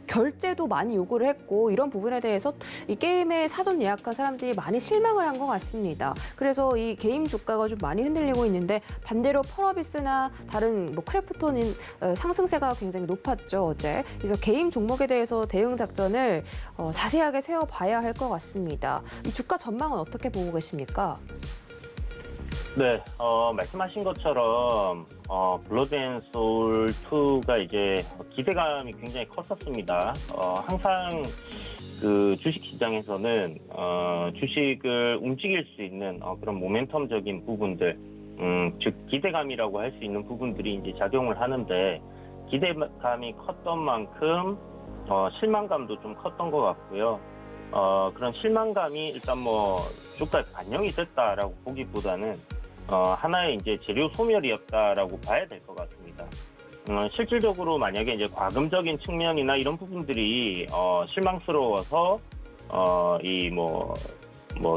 결제도 많이 요구를 했고 이런 부분에 대해서 이 게임에 사전 예약한 사람들이 많이 실망을 한 것 같습니다. 그래서 이 게임 주가가 좀 많이 흔들리고 있는데 반대로 펄어비스나 다른 크래프톤은 상승세가 굉장히 높았죠, 어제. 그래서 게임 종목에 대해서 대응 작전을 자세하게 세워봐야 할 것 같습니다. 이 주가 전망은 어떻게 보고 계십니까? 네, 말씀하신 것처럼 블러드 앤 소울 2가 이제 기대감이 굉장히 컸었습니다. 항상 그 주식 시장에서는 주식을 움직일 수 있는 그런 모멘텀적인 부분들, 즉 기대감이라고 할 수 있는 부분들이 이제 작용을 하는데 기대감이 컸던 만큼 실망감도 좀 컸던 것 같고요. 그런 실망감이 일단 주가에 반영이 됐다라고 보기보다는 하나의 이제 재료 소멸이었다라고 봐야 될 것 같습니다. 실질적으로 만약에 이제 과금적인 측면이나 이런 부분들이 실망스러워서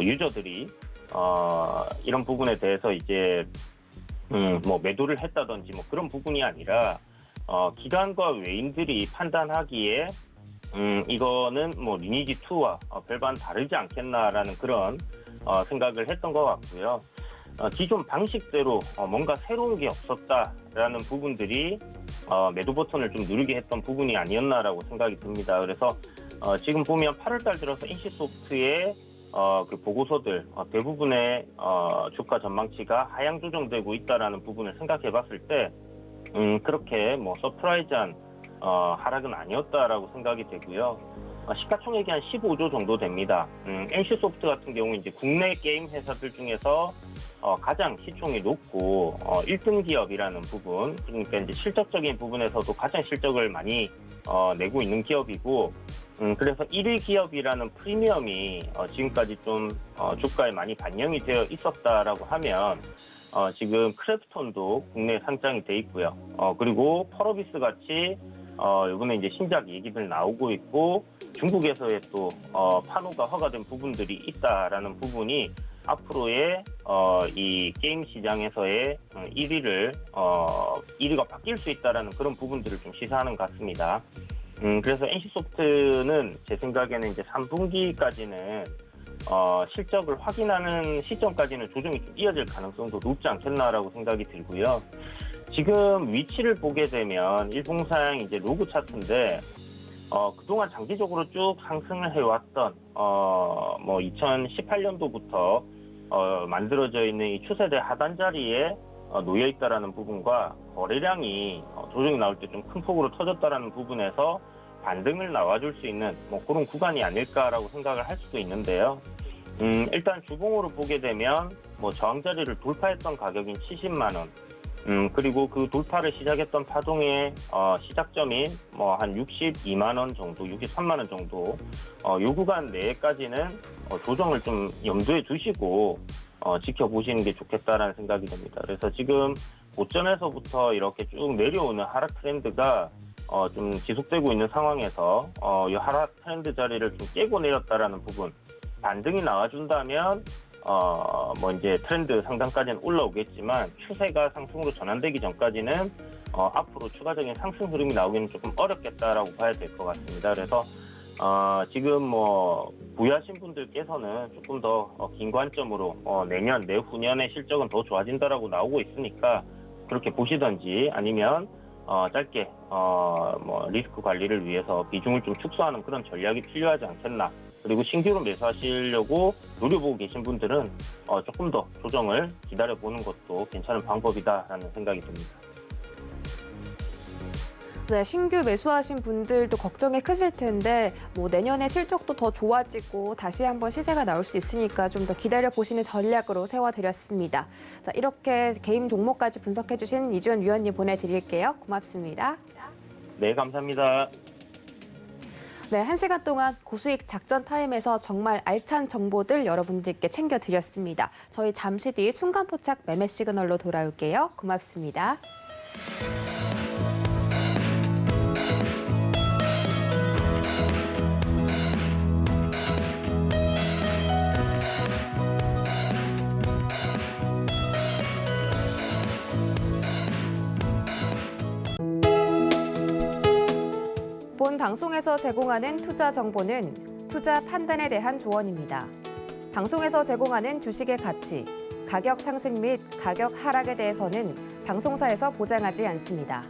유저들이 이런 부분에 대해서 이제 매도를 했다든지 그런 부분이 아니라 기관과 외인들이 판단하기에 이거는 리니지 2와 별반 다르지 않겠나라는 그런 생각을 했던 것 같고요. 기존 방식대로 뭔가 새로운 게 없었다라는 부분들이 매도 버튼을 좀 누르게 했던 부분이 아니었나라고 생각이 듭니다. 그래서 지금 보면 8월 달 들어서 NC소프트의 그 보고서들 대부분의 주가 전망치가 하향 조정되고 있다라는 부분을 생각해 봤을 때 그렇게 서프라이즈한 하락은 아니었다라고 생각이 되고요. 시가총액이 한 15조 정도 됩니다. NC소프트 같은 경우 이제 국내 게임 회사들 중에서 가장 시총이 높고 1등 기업이라는 부분, 그러니까 이제 실적적인 부분에서도 가장 실적을 많이 내고 있는 기업이고 그래서 1위 기업이라는 프리미엄이 지금까지 좀 주가에 많이 반영이 되어 있었다라고 하면 지금 크래프톤도 국내에 상장이 돼 있고요. 그리고 펄어비스 같이 이번에 이제 신작 얘기들 나오고 있고 중국에서의 또 판호가 허가된 부분들이 있다라는 부분이 앞으로의 이 게임 시장에서의 1위가 바뀔 수 있다라는 그런 부분들을 좀 시사하는 것 같습니다. 그래서 NC소프트는 제 생각에는 이제 3분기까지는 실적을 확인하는 시점까지는 조정이 좀 이어질 가능성도 높지 않겠나라고 생각이 들고요. 지금 위치를 보게 되면 일봉상 이제 로그 차트인데 그동안 장기적으로 쭉 상승을 해왔던 뭐 2018년도부터 만들어져 있는 이 추세대 하단 자리에 놓여 있다라는 부분과 거래량이 조정이 나올 때 좀 큰 폭으로 터졌다라는 부분에서 반등을 나와줄 수 있는 뭐 그런 구간이 아닐까라고 생각을 할 수도 있는데요. 일단 주봉으로 보게 되면 뭐 저항 자리를 돌파했던 가격인 70만 원, 그리고 그 돌파를 시작했던 파동의 시작점인 뭐 한 62만 원 정도, 63만 원 정도, 요 구간 내까지는 조정을 좀 염두에 두시고 지켜보시는 게 좋겠다라는 생각이 듭니다. 그래서 지금 고점에서부터 이렇게 쭉 내려오는 하락 트렌드가 좀 지속되고 있는 상황에서 이 하락 트렌드 자리를 좀 깨고 내렸다라는 부분, 반등이 나와준다면 뭐 이제 트렌드 상단까지는 올라오겠지만 추세가 상승으로 전환되기 전까지는 앞으로 추가적인 상승 흐름이 나오기는 조금 어렵겠다라고 봐야 될 것 같습니다. 그래서 지금 뭐 부유하신 분들께서는 조금 더 긴 관점으로 내년, 내후년의 실적은 더 좋아진다라고 나오고 있으니까 그렇게 보시던지 아니면 짧게 뭐 리스크 관리를 위해서 비중을 좀 축소하는 그런 전략이 필요하지 않겠나. 그리고 신규로 매수하시려고 노려보고 계신 분들은 조금 더 조정을 기다려보는 것도 괜찮은 방법이다라는 생각이 듭니다. 네, 신규 매수하신 분들도 걱정이 크실 텐데 뭐 내년에 실적도 더 좋아지고 다시 한번 시세가 나올 수 있으니까 좀 더 기다려 보시는 전략으로 세워드렸습니다. 자, 이렇게 개인 종목까지 분석해 주신 이주연 위원님 보내드릴게요. 고맙습니다. 네, 감사합니다. 네, 1시간 동안 고수익 작전 타임에서 정말 알찬 정보들 여러분들께 챙겨드렸습니다. 저희 잠시 뒤 순간포착 매매 시그널로 돌아올게요. 고맙습니다. 본 방송에서 제공하는 투자 정보는 투자 판단에 대한 조언입니다. 방송에서 제공하는 주식의 가치, 가격 상승 및 가격 하락에 대해서는 방송사에서 보장하지 않습니다.